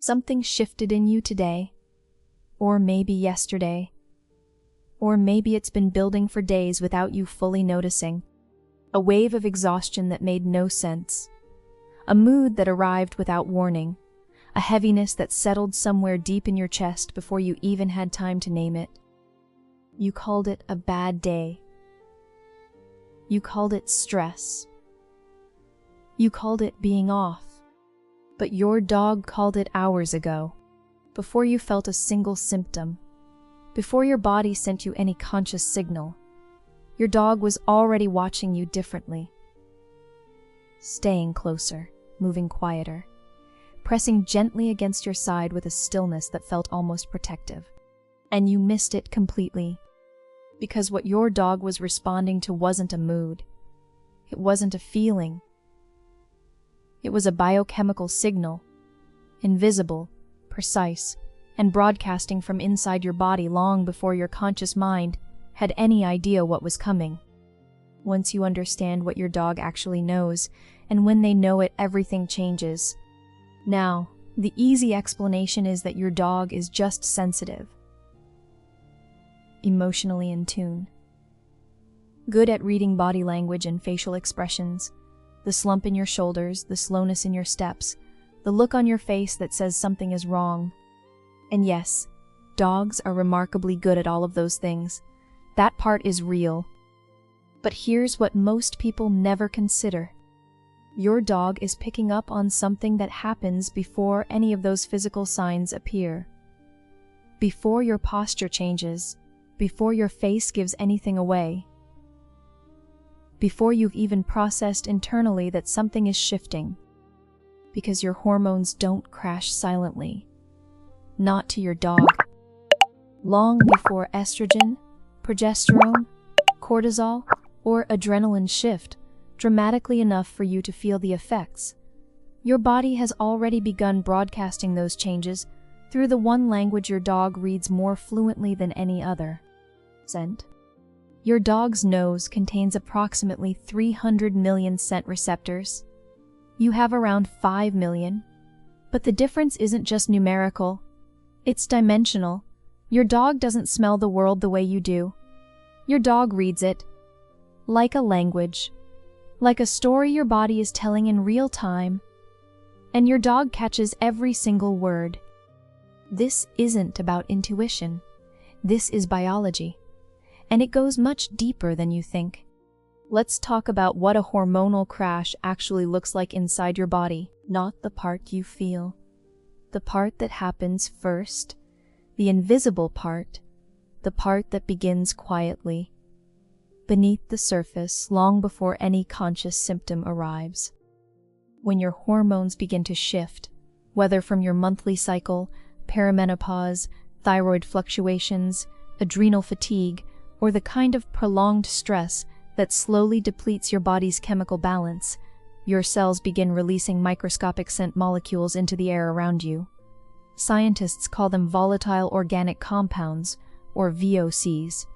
Something shifted in you today, or maybe yesterday, or maybe it's been building for days without you fully noticing. A wave of exhaustion that made no sense. A mood that arrived without warning. A heaviness that settled somewhere deep in your chest before you even had time to name it. You called it a bad day. You called it stress. You called it being off. But your dog called it hours ago, before you felt a single symptom, before your body sent you any conscious signal. Your dog was already watching you differently. Staying closer, moving quieter, pressing gently against your side with a stillness that felt almost protective. And you missed it completely, because what your dog was responding to wasn't a mood. It wasn't a feeling. It was a biochemical signal, invisible, precise, and broadcasting from inside your body long before your conscious mind had any idea what was coming. Once you understand what your dog actually knows, and when they know it, everything changes. Now, the easy explanation is that your dog is just sensitive, emotionally in tune, good at reading body language and facial expressions, the slump in your shoulders, the slowness in your steps, the look on your face that says something is wrong. And yes, dogs are remarkably good at all of those things. That part is real. But here's what most people never consider. Your dog is picking up on something that happens before any of those physical signs appear. Before your posture changes, before your face gives anything away, before you've even processed internally that something is shifting. Because your hormones don't crash silently. Not to your dog. Long before estrogen, progesterone, cortisol, or adrenaline shift dramatically enough for you to feel the effects, your body has already begun broadcasting those changes through the one language your dog reads more fluently than any other: scent. Your dog's nose contains approximately 300 million scent receptors. You have around 5 million. But the difference isn't just numerical. It's dimensional. Your dog doesn't smell the world the way you do. Your dog reads it like a language, like a story your body is telling in real time, and your dog catches every single word. This isn't about intuition. This is biology, and it goes much deeper than you think. Let's talk about what a hormonal crash actually looks like inside your body, not the part you feel. The part that happens first, the invisible part, the part that begins quietly, beneath the surface long before any conscious symptom arrives. When your hormones begin to shift, whether from your monthly cycle, perimenopause, thyroid fluctuations, adrenal fatigue, or the kind of prolonged stress that slowly depletes your body's chemical balance, your cells begin releasing microscopic scent molecules into the air around you. Scientists call them volatile organic compounds, or VOCs.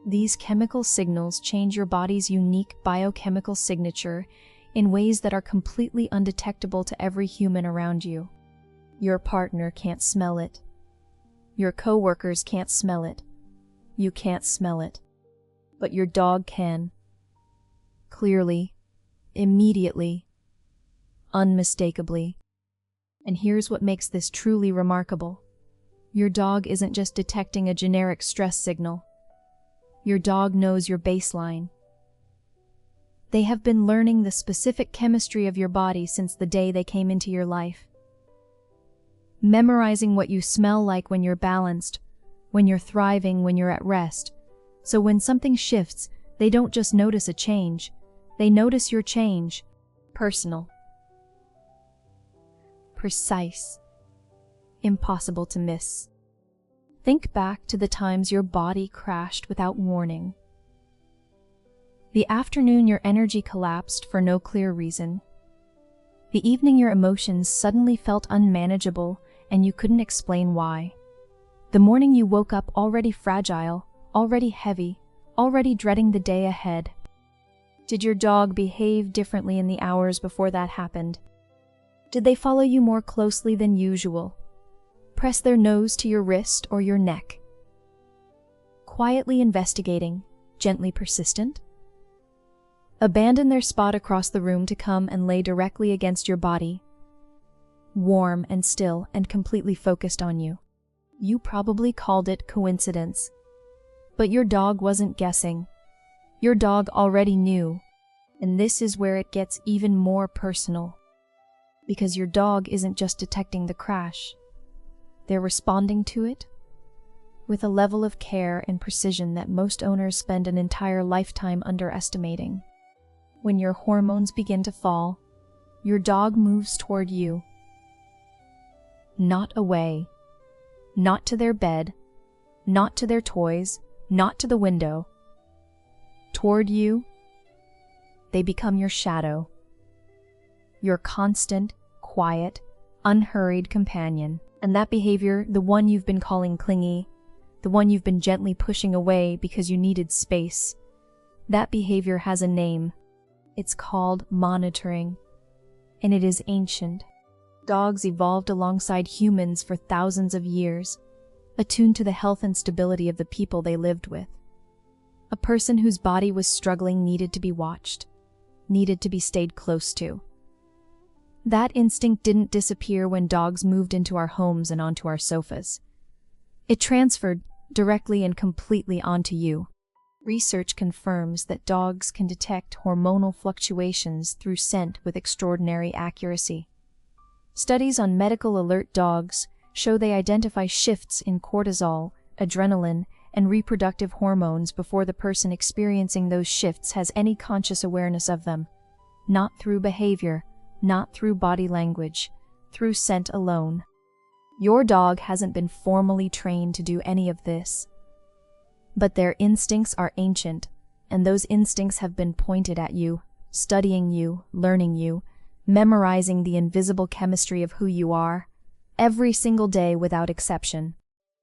These chemical signals change your body's unique biochemical signature in ways that are completely undetectable to every human around you. Your partner can't smell it. Your coworkers can't smell it. You can't smell it. But your dog can. Clearly, immediately, unmistakably. And here's what makes this truly remarkable. Your dog isn't just detecting a generic stress signal. Your dog knows your baseline. They have been learning the specific chemistry of your body since the day they came into your life. Memorizing what you smell like when you're balanced, when you're thriving, when you're at rest. So when something shifts, they don't just notice a change. They notice your change. Personal. Precise. Impossible to miss. Think back to the times your body crashed without warning. The afternoon your energy collapsed for no clear reason. The evening your emotions suddenly felt unmanageable and you couldn't explain why. The morning you woke up already fragile, already heavy, already dreading the day ahead. Did your dog behave differently in the hours before that happened? Did they follow you more closely than usual? press their nose to your wrist or your neck. Quietly investigating, gently persistent. Abandon their spot across the room to come and lay directly against your body, warm and still and completely focused on you. You probably called it coincidence, but your dog wasn't guessing. Your dog already knew, and this is where it gets even more personal. Because your dog isn't just detecting the crash, they're responding to it with a level of care and precision that most owners spend an entire lifetime underestimating. When your hormones begin to fall, your dog moves toward you. Not away, not to their bed, not to their toys, not to the window. Toward you, they become your shadow, your constant, quiet, unhurried companion. And that behavior, the one you've been calling clingy, the one you've been gently pushing away because you needed space, that behavior has a name. It's called monitoring, and it is ancient. Dogs evolved alongside humans for thousands of years, attuned to the health and stability of the people they lived with. A person whose body was struggling needed to be watched, needed to be stayed close to. That instinct didn't disappear when dogs moved into our homes and onto our sofas. It transferred directly and completely onto you. Research confirms that dogs can detect hormonal fluctuations through scent with extraordinary accuracy. Studies on medical alert dogs show they identify shifts in cortisol, adrenaline, and reproductive hormones before the person experiencing those shifts has any conscious awareness of them. Not through behavior, not through body language, through scent alone. Your dog hasn't been formally trained to do any of this. But their instincts are ancient, and those instincts have been pointed at you, studying you, learning you, memorizing the invisible chemistry of who you are, every single day without exception.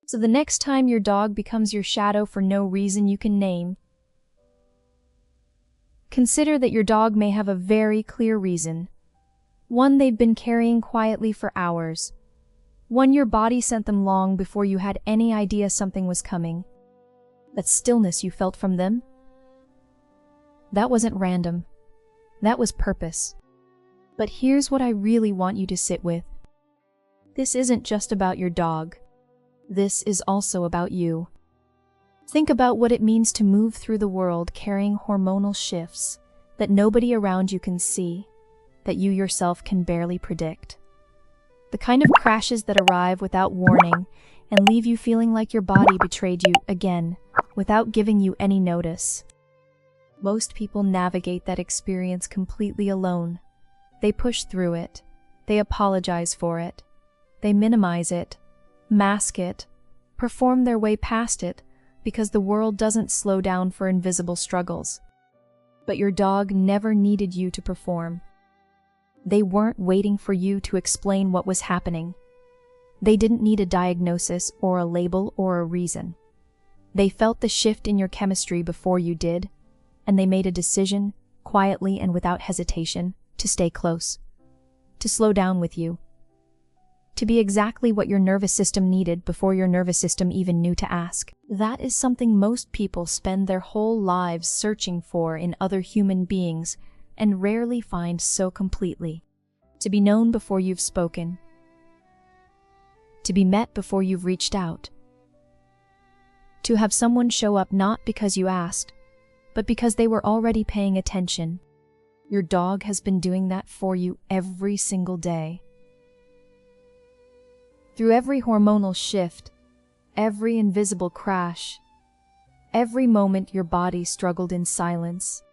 So the next time your dog becomes your shadow for no reason you can name, consider that your dog may have a very clear reason. One they've been carrying quietly for hours. One your body sent them long before you had any idea something was coming. That stillness you felt from them, that wasn't random. That was purpose. But here's what I really want you to sit with. This isn't just about your dog. This is also about you. Think about what it means to move through the world carrying hormonal shifts that nobody around you can see, that you yourself can barely predict. The kind of crashes that arrive without warning and leave you feeling like your body betrayed you again, without giving you any notice. Most people navigate that experience completely alone. They push through it. They apologize for it. They minimize it, mask it, perform their way past it because the world doesn't slow down for invisible struggles. But your dog never needed you to perform. They weren't waiting for you to explain what was happening. They didn't need a diagnosis or a label or a reason. They felt the shift in your chemistry before you did, and they made a decision, quietly and without hesitation, to stay close, to slow down with you, to be exactly what your nervous system needed before your nervous system even knew to ask. That is something most people spend their whole lives searching for in other human beings and rarely find so completely. To be known before you've spoken, to be met before you've reached out, to have someone show up not because you asked, but because they were already paying attention. Your dog has been doing that for you every single day. Through every hormonal shift, every invisible crash, every moment your body struggled in silence,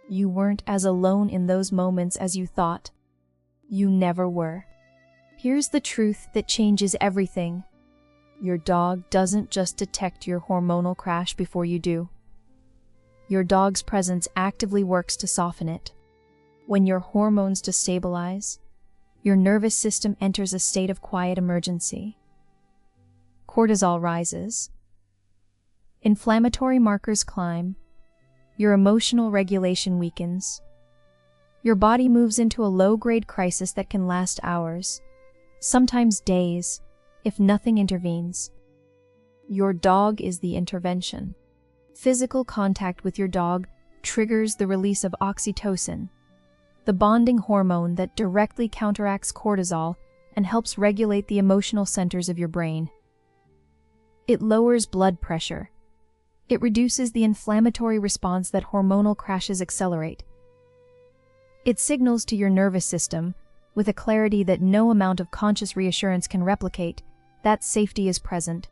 you weren't as alone in those moments as you thought. You never were. Here's the truth that changes everything. Your dog doesn't just detect your hormonal crash before you do. Your dog's presence actively works to soften it. When your hormones destabilize, your nervous system enters a state of quiet emergency. Cortisol rises. Inflammatory markers climb. Your emotional regulation weakens. Your body moves into a low-grade crisis that can last hours, sometimes days, if nothing intervenes. Your dog is the intervention. Physical contact with your dog triggers the release of oxytocin, the bonding hormone that directly counteracts cortisol and helps regulate the emotional centers of your brain. It lowers blood pressure. It reduces the inflammatory response that hormonal crashes accelerate. It signals to your nervous system, with a clarity that no amount of conscious reassurance can replicate, that safety is present,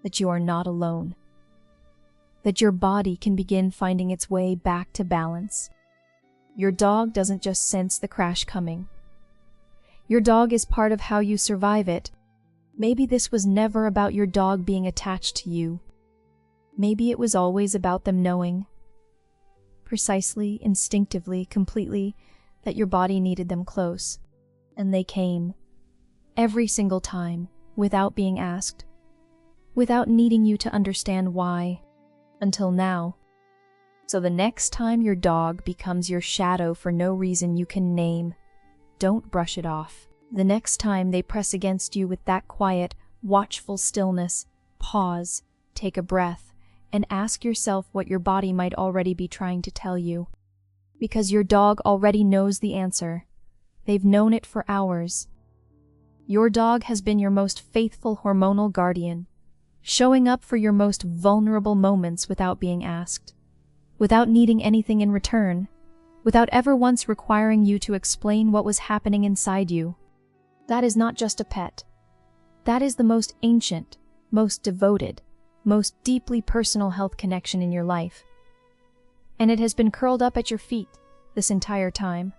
that you are not alone, that your body can begin finding its way back to balance. Your dog doesn't just sense the crash coming. Your dog is part of how you survive it. Maybe this was never about your dog being attached to you. Maybe it was always about them knowing, precisely, instinctively, completely, that your body needed them close. And they came, every single time, without being asked, without needing you to understand why, until now. So the next time your dog becomes your shadow for no reason you can name, don't brush it off. The next time they press against you with that quiet, watchful stillness, pause, take a breath, and ask yourself what your body might already be trying to tell you. Because your dog already knows the answer. They've known it for hours. Your dog has been your most faithful hormonal guardian, showing up for your most vulnerable moments without being asked, without needing anything in return, without ever once requiring you to explain what was happening inside you. That is not just a pet. That is the most ancient, most devoted, most deeply personal health connection in your life. And it has been curled up at your feet this entire time.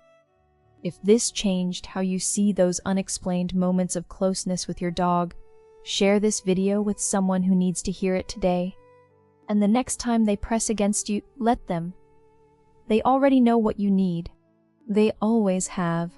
If this changed how you see those unexplained moments of closeness with your dog, share this video with someone who needs to hear it today. And the next time they press against you, let them. They already know what you need. They always have.